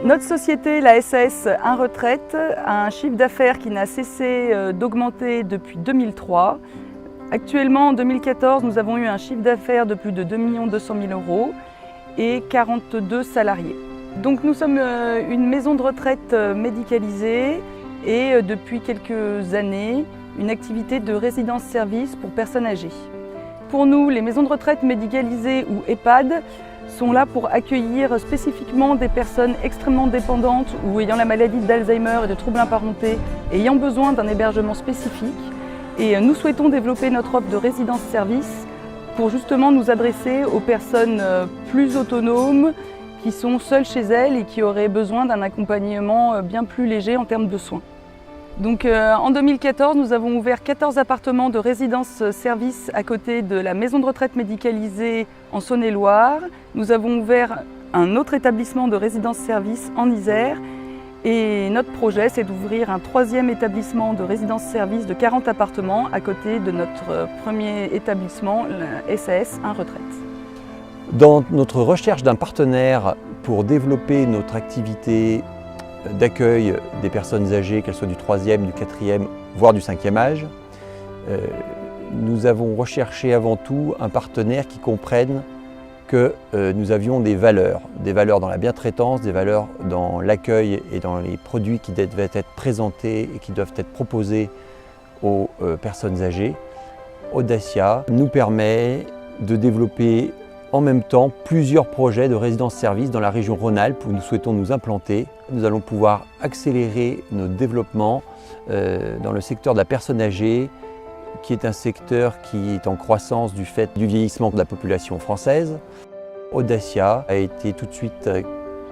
Notre société, la SAS 1 Retraite, a un chiffre d'affaires qui n'a cessé d'augmenter depuis 2003. Actuellement, en 2014, nous avons eu un chiffre d'affaires de plus de 2 200 000 € et 42 salariés. Donc nous sommes une maison de retraite médicalisée et depuis quelques années, une activité de résidence-service pour personnes âgées. Pour nous, les maisons de retraite médicalisées ou EHPAD sont là pour accueillir spécifiquement des personnes extrêmement dépendantes ou ayant la maladie d'Alzheimer et de troubles imparentés et ayant besoin d'un hébergement spécifique. Et nous souhaitons développer notre offre de résidence-service pour justement nous adresser aux personnes plus autonomes, qui sont seules chez elles et qui auraient besoin d'un accompagnement bien plus léger en termes de soins. Donc en 2014, nous avons ouvert 14 appartements de résidence-service à côté de la maison de retraite médicalisée en Saône-et-Loire. Nous avons ouvert un autre établissement de résidence-service en Isère. Et notre projet, c'est d'ouvrir un 3e établissement de résidence-service de 40 appartements à côté de notre premier établissement, la SAS 1 Retraite. Dans notre recherche d'un partenaire pour développer notre activité d'accueil des personnes âgées, qu'elles soient du 3e, du 4e, voire du 5e âge, nous avons recherché avant tout un partenaire qui comprenne que nous avions des valeurs dans la bientraitance, des valeurs dans l'accueil et dans les produits qui devaient être présentés et qui doivent être proposés aux personnes âgées. Audacia nous permet de développer en même temps plusieurs projets de résidence-service dans la région Rhône-Alpes où nous souhaitons nous implanter. Nous allons pouvoir accélérer notre développement dans le secteur de la personne âgée, qui est un secteur qui est en croissance du fait du vieillissement de la population française. Audacia a été tout de suite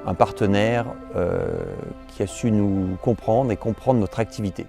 un partenaire qui a su nous comprendre et comprendre notre activité.